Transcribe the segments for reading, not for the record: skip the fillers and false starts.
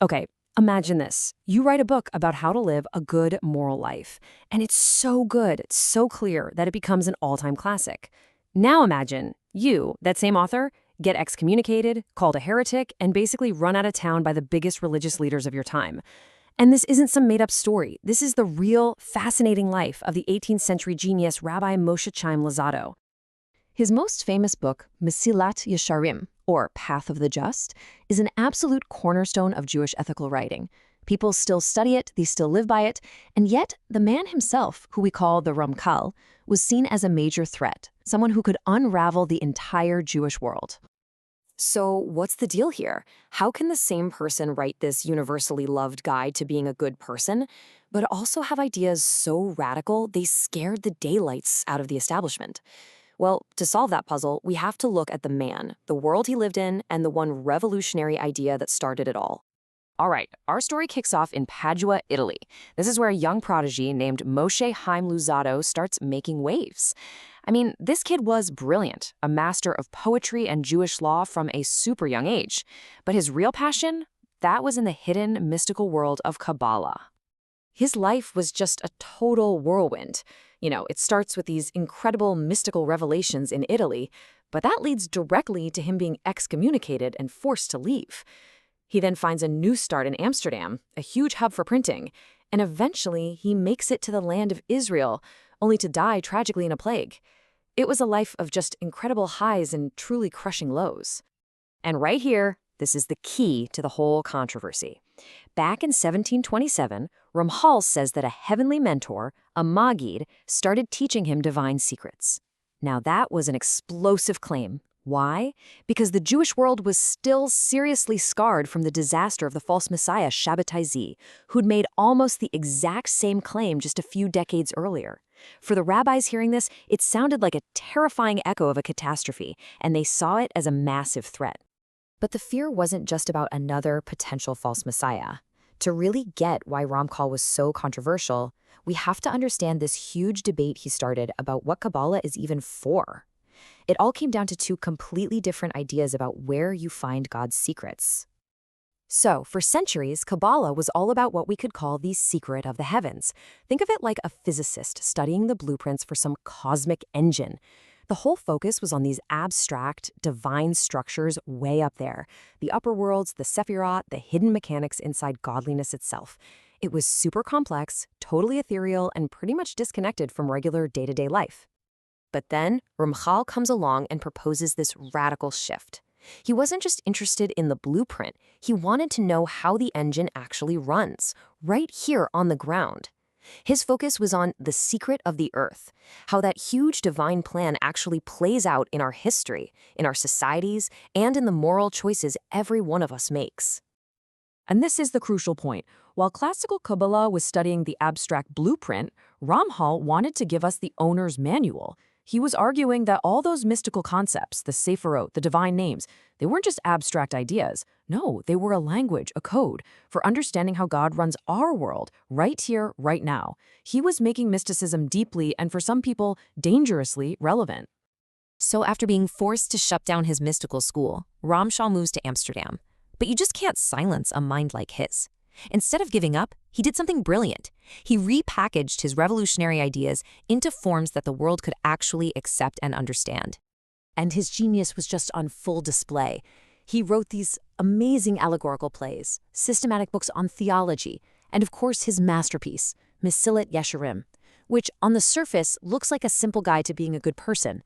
Okay, imagine this. You write a book about how to live a good moral life, and it's so good, it's so clear that it becomes an all-time classic. Now imagine you, that same author, get excommunicated, called a heretic, and basically run out of town by the biggest religious leaders of your time. And this isn't some made-up story. This is the real, fascinating life of the 18th century genius Rabbi Moshe Chaim Luzzatto. His most famous book, Mesilat Yesharim, or Path of the Just, is an absolute cornerstone of Jewish ethical writing. People still study it, they still live by it, and yet the man himself, who we call the Ramchal, was seen as a major threat, someone who could unravel the entire Jewish world. So what's the deal here? How can the same person write this universally loved guide to being a good person, but also have ideas so radical they scared the daylights out of the establishment? Well, to solve that puzzle, we have to look at the man, the world he lived in, and the one revolutionary idea that started it all. All right, our story kicks off in Padua, Italy. This is where a young prodigy named Moshe Chaim Luzzatto starts making waves. I mean, this kid was brilliant, a master of poetry and Jewish law from a super young age. But his real passion? That was in the hidden, mystical world of Kabbalah. His life was just a total whirlwind. It starts with these incredible mystical revelations in Italy, but that leads directly to him being excommunicated and forced to leave. He then finds a new start in Amsterdam, a huge hub for printing, and eventually he makes it to the land of Israel, only to die tragically in a plague. It was a life of just incredible highs and truly crushing lows. And right here, this is the key to the whole controversy. Back in 1727, Ramchal says that a heavenly mentor, a Maggid, started teaching him divine secrets. Now that was an explosive claim. Why? Because the Jewish world was still seriously scarred from the disaster of the false messiah Shabbatai Zvi, who'd made almost the exact same claim just a few decades earlier. For the rabbis hearing this, it sounded like a terrifying echo of a catastrophe, and they saw it as a massive threat. But the fear wasn't just about another potential false messiah. To really get why Ramchal was so controversial, we have to understand this huge debate he started about what Kabbalah is even for. It all came down to two completely different ideas about where you find God's secrets. So, for centuries, Kabbalah was all about what we could call the secret of the heavens. Think of it like a physicist studying the blueprints for some cosmic engine. The whole focus was on these abstract, divine structures way up there. The upper worlds, the Sephirot, the hidden mechanics inside godliness itself. It was super complex, totally ethereal, and pretty much disconnected from regular day-to-day life. But then, Ramchal comes along and proposes this radical shift. He wasn't just interested in the blueprint, he wanted to know how the engine actually runs, right here on the ground. His focus was on the secret of the earth, how that huge divine plan actually plays out in our history, in our societies, and in the moral choices every one of us makes. And this is the crucial point. While classical Kabbalah was studying the abstract blueprint, Ramchal wanted to give us the owner's manual. He was arguing that all those mystical concepts, the Sephirot, the divine names, they weren't just abstract ideas. No, they were a language, a code, for understanding how God runs our world, right here, right now. He was making mysticism deeply, and for some people, dangerously relevant. So after being forced to shut down his mystical school, Ramchal moves to Amsterdam. But you just can't silence a mind like his. Instead of giving up, he did something brilliant. He repackaged his revolutionary ideas into forms that the world could actually accept and understand. And his genius was just on full display. He wrote these amazing allegorical plays, systematic books on theology, and of course his masterpiece, Mesilat Yesharim, which on the surface looks like a simple guide to being a good person.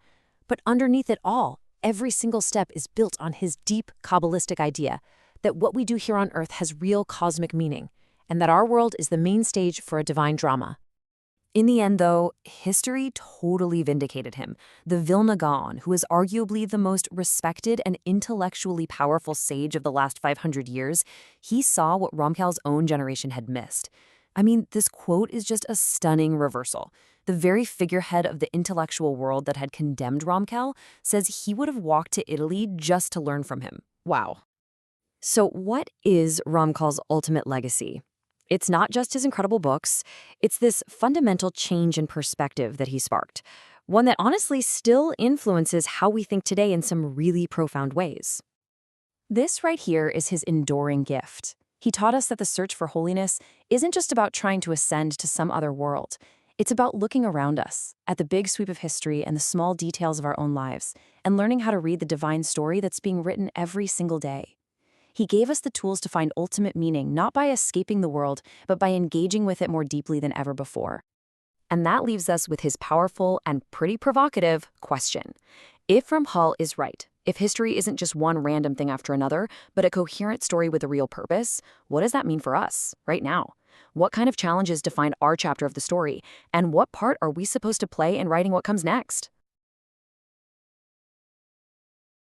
But underneath it all, every single step is built on his deep Kabbalistic idea that what we do here on Earth has real cosmic meaning, and that our world is the main stage for a divine drama. In the end, though, history totally vindicated him. The Vilna Gaon, who is arguably the most respected and intellectually powerful sage of the last 500 years, he saw what Ramchal's own generation had missed. I mean, this quote is just a stunning reversal. The very figurehead of the intellectual world that had condemned Ramchal says he would have walked to Italy just to learn from him. Wow. So what is Ramchal's ultimate legacy? It's not just his incredible books, it's this fundamental change in perspective that he sparked, one that honestly still influences how we think today in some really profound ways. This right here is his enduring gift. He taught us that the search for holiness isn't just about trying to ascend to some other world. It's about looking around us, at the big sweep of history and the small details of our own lives, and learning how to read the divine story that's being written every single day. He gave us the tools to find ultimate meaning not by escaping the world, but by engaging with it more deeply than ever before. And that leaves us with his powerful and pretty provocative question. If Ramchal is right, if history isn't just one random thing after another, but a coherent story with a real purpose, what does that mean for us, right now? What kind of challenges define our chapter of the story? And what part are we supposed to play in writing what comes next?